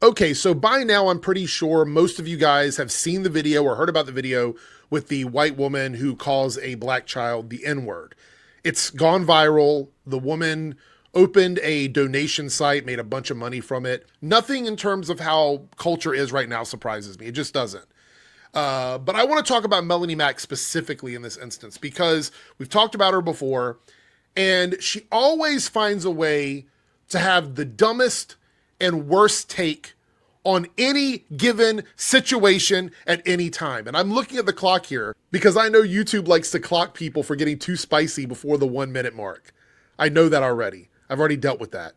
Okay, so by now I'm pretty sure most of you guys have seen the video or heard about the video with the white woman who calls a black child the N-word. It's gone viral. The woman opened a donation site, made a bunch of money from it. Nothing in terms of how culture is right now surprises me. It just doesn't. But I want to talk about Melonie Mac specifically in this instance because we've talked about her before, and she always finds a way to have the dumbest and worst take on any given situation at any time. And I'm looking at the clock here because I know YouTube likes to clock people for getting too spicy before the 1 minute mark. I know that already. I've already dealt with that.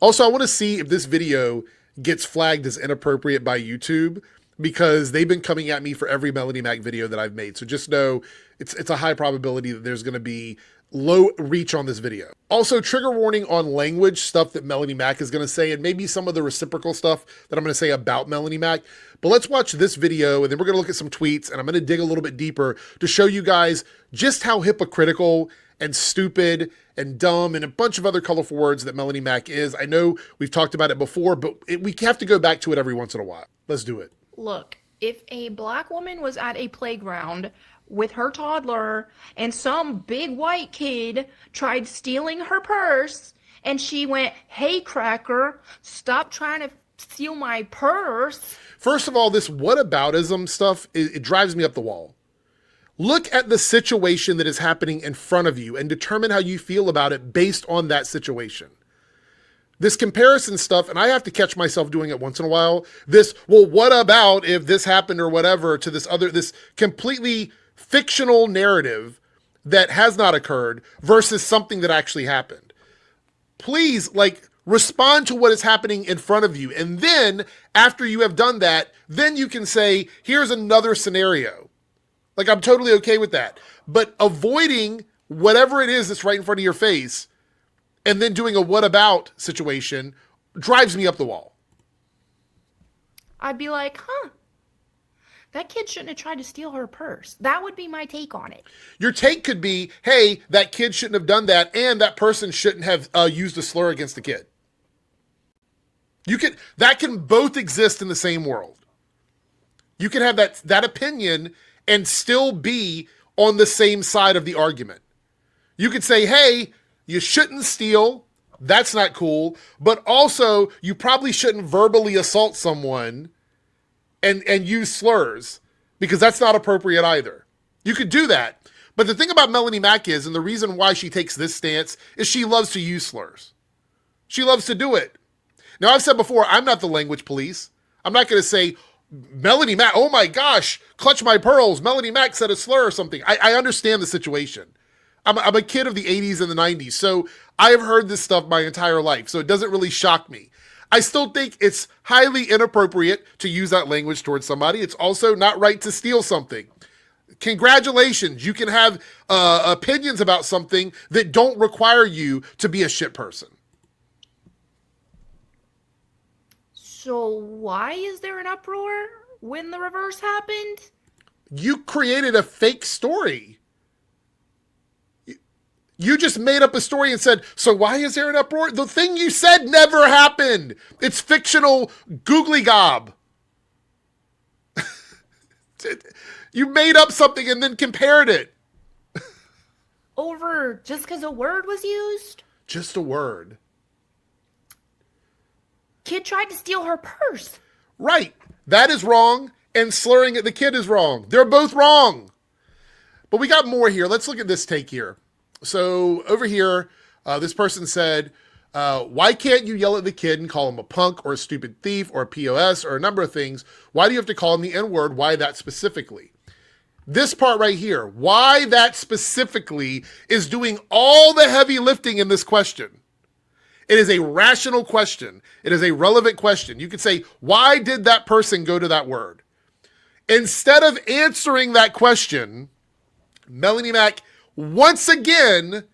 Also, I want to see if this video gets flagged as inappropriate by YouTube because they've been coming at me for every Melonie Mac video that I've made. So just know it's a high probability that there's going to be low reach on this video. Also, trigger warning on language, stuff that Melonie Mac is going to say, and maybe some of the reciprocal stuff that I'm going to say about Melonie Mac. But let's watch this video, and then we're going to look at some tweets, and I'm going to dig a little bit deeper to show you guys just how hypocritical and stupid and dumb and a bunch of other colorful words that Melonie Mac is. I know we've talked about it before, but we have to go back to it every once in a while. Let's do it. Look, if a black woman was at a playground with her toddler and some big white kid tried stealing her purse and she went, "Hey, cracker, stop trying to steal my purse." First of all, this whataboutism stuff, it drives me up the wall. Look at the situation that is happening in front of you and determine how you feel about it based on that situation. This comparison stuff, and I have to catch myself doing it once in a while, this, well, what about if this happened or whatever, to this completely fictional narrative that has not occurred versus something that actually happened. Please, respond to what is happening in front of you. And then after you have done that, then you can say, here's another scenario. I'm totally okay with that. But avoiding whatever it is that's right in front of your face and then doing a what about situation drives me up the wall. I'd be like, that kid shouldn't have tried to steal her purse. That would be my take on it. Your take could be, hey, that kid shouldn't have done that, and that person shouldn't have used a slur against the kid. That can both exist in the same world. You can have that opinion and still be on the same side of the argument. You could say, hey, you shouldn't steal. That's not cool. But also, you probably shouldn't verbally assault someone and use slurs because that's not appropriate either. You could do that. But the thing about Melonie Mac is, and the reason why she takes this stance, is she loves to use slurs. She loves to do it. Now, I've said before, I'm not the language police. I'm not going to say, Melonie Mac, oh my gosh, clutch my pearls, Melonie Mac said a slur or something. I understand the situation. I'm a kid of the 80s and the 90s, so I've heard this stuff my entire life, so it doesn't really shock me. I still think it's highly inappropriate to use that language towards somebody. It's also not right to steal something. Congratulations, you can have opinions about something that don't require you to be a shit person. So why is there an uproar when the reverse happened? You created a fake story. You just made up a story and said, so why is there an uproar? The thing you said never happened. It's fictional googly gob. You made up something and then compared it. Over just because a word was used? Just a word. Kid tried to steal her purse. Right. That is wrong, and slurring at the kid is wrong. They're both wrong. But we got more here. Let's look at this take here. So over here, this person said, why can't you yell at the kid and call him a punk or a stupid thief or a POS or a number of things? Why do you have to call him the N-word? Why that specifically? This part right here, why that specifically is doing all the heavy lifting in this question. It is a rational question. It is a relevant question. You could say, why did that person go to that word? Instead of answering that question, Melonie Mac once again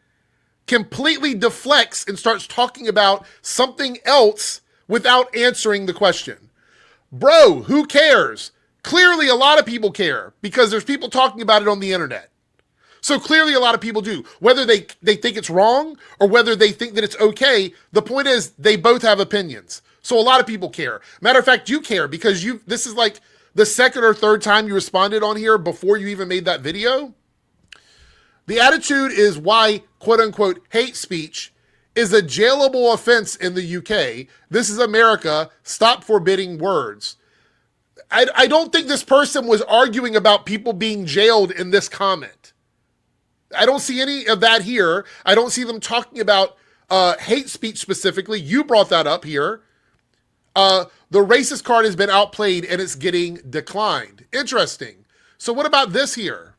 completely deflects and starts talking about something else without answering the question. Bro, who cares? Clearly a lot of people care because there's people talking about it on the internet. So clearly a lot of people do. Whether they think it's wrong or whether they think that it's okay, the point is they both have opinions. So a lot of people care. Matter of fact, you care because this is like the second or third time you responded on here before you even made that video. The attitude is why, quote unquote, hate speech is a jailable offense in the UK. This is America. Stop forbidding words. I don't think this person was arguing about people being jailed in this comment. I don't see any of that here. I don't see them talking about hate speech specifically. You brought that up here. The racist card has been outplayed and it's getting declined. Interesting. So what about this here?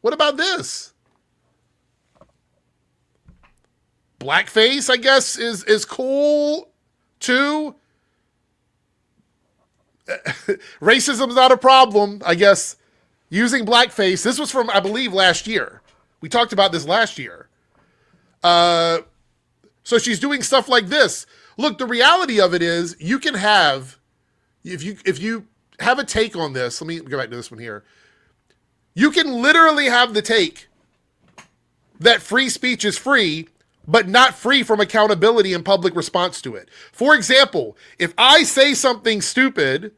What about this? Blackface, I guess, is cool too. Racism's not a problem, I guess. Using blackface. This was from, I believe, last year. We talked about this last year. So she's doing stuff like this. Look, the reality of it is you can have, if you have a take on this, let me go back to this one here. You can literally have the take that free speech is free, but not free from accountability and public response to it. For example, if I say something stupid,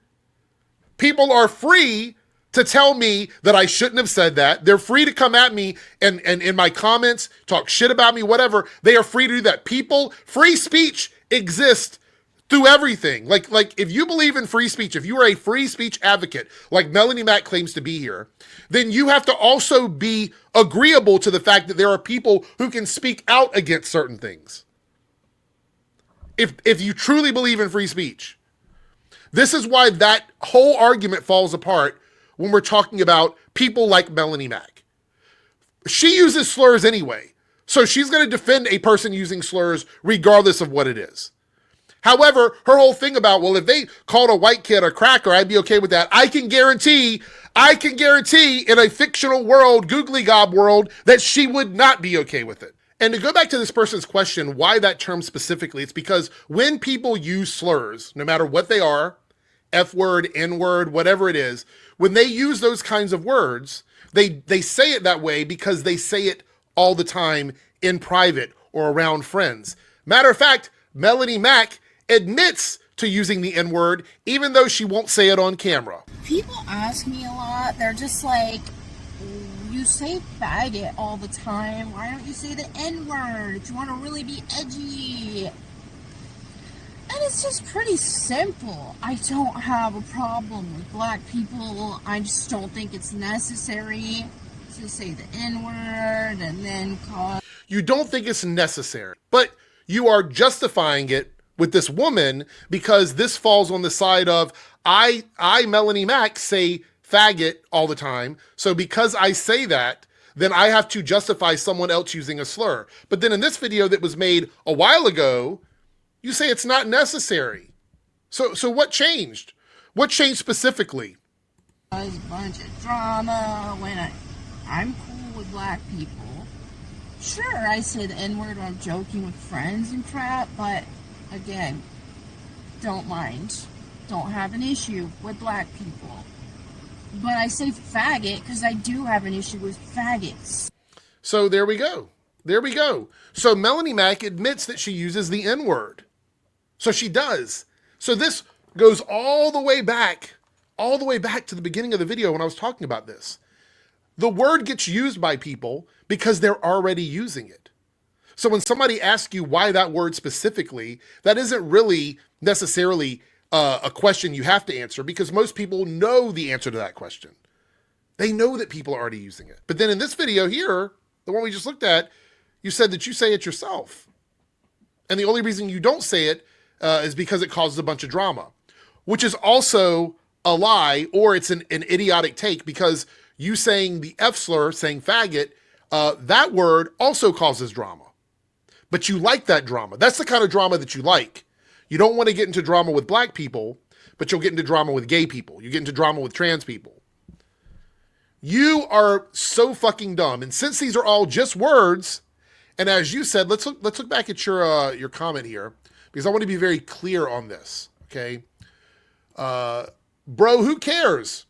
people are free to tell me that I shouldn't have said that. They're free to come at me and in my comments, talk shit about me, whatever. They are free to do that. Free speech exists through everything. Like if you believe in free speech, if you are a free speech advocate, like Melonie Mac claims to be here, then you have to also be agreeable to the fact that there are people who can speak out against certain things. If you truly believe in free speech. This is why that whole argument falls apart when we're talking about people like Melonie Mac. She uses slurs anyway, so she's going to defend a person using slurs regardless of what it is. However, her whole thing about, well, if they called a white kid a cracker, I'd be okay with that. I can guarantee in a fictional world, googly gob world, that she would not be okay with it. And to go back to this person's question, why that term specifically, it's because when people use slurs, no matter what they are, F word, N word, whatever it is, when they use those kinds of words, they say it that way because they say it all the time in private or around friends. Matter of fact, Melonie Mac admits to using the N word, even though she won't say it on camera. People ask me a lot, they're just like, you say faggot all the time, why don't you say the N word if you want to really be edgy? And it's just pretty simple. I don't have a problem with black people. I just don't think it's necessary to say the N-word and then call... You don't think it's necessary, but you are justifying it with this woman because this falls on the side of, I Melonie Mac, say faggot all the time. So because I say that, then I have to justify someone else using a slur. But then in this video that was made a while ago, you say it's not necessary. So what changed? What changed specifically? A bunch of drama when I'm cool with black people. Sure, I say the N-word when I'm joking with friends and crap, but again, don't mind. Don't have an issue with black people. But I say faggot because I do have an issue with faggots. So there we go. There we go. So Melonie Mac admits that she uses the N-word. So she does. So this goes all the way back to the beginning of the video when I was talking about this. The word gets used by people because they're already using it. So when somebody asks you why that word specifically, that isn't really necessarily a question you have to answer because most people know the answer to that question. They know that people are already using it. But then in this video here, the one we just looked at, you said that you say it yourself. And the only reason you don't say it is because it causes a bunch of drama, which is also a lie, or it's an idiotic take because you saying the F slur, saying faggot, that word also causes drama. But you like that drama. That's the kind of drama that you like. You don't want to get into drama with black people, but you'll get into drama with gay people. You get into drama with trans people. You are so fucking dumb. And since these are all just words, and as you said, let's look back at your comment here, because I want to be very clear on this, okay? Bro, who cares?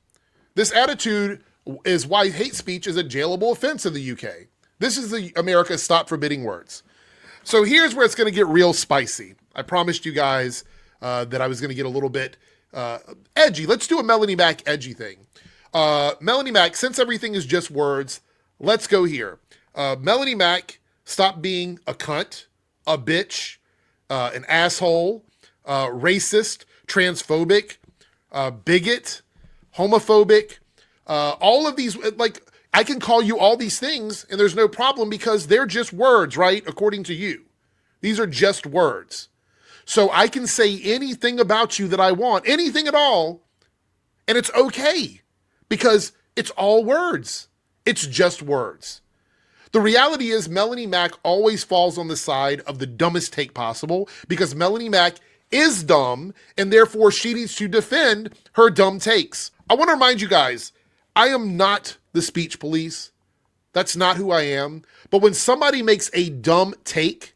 This attitude is why hate speech is a jailable offense in the UK. This is the America Stop Forbidding Words. So here's where it's going to get real spicy. I promised you guys that I was going to get a little bit edgy. Let's do a Melonie Mac edgy thing. Melonie Mac, since everything is just words, let's go here. Melonie Mac, stop being a cunt, a bitch, an asshole, racist, transphobic, bigot, homophobic, all of these, like, I can call you all these things and there's no problem because they're just words, right? According to you. These are just words. So I can say anything about you that I want, anything at all, and it's okay because it's all words. It's just words. The reality is Melonie Mac always falls on the side of the dumbest take possible because Melonie Mac is dumb and therefore she needs to defend her dumb takes. I want to remind you guys, I am not the speech police. That's not who I am. But when somebody makes a dumb take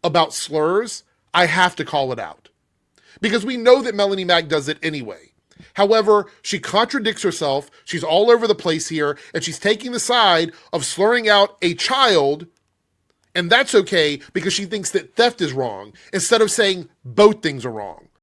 about slurs, I have to call it out because we know that Melonie Mac does it anyway. However, she contradicts herself. She's all over the place here, and she's taking the side of slurring out a child, and that's okay because she thinks that theft is wrong instead of saying both things are wrong.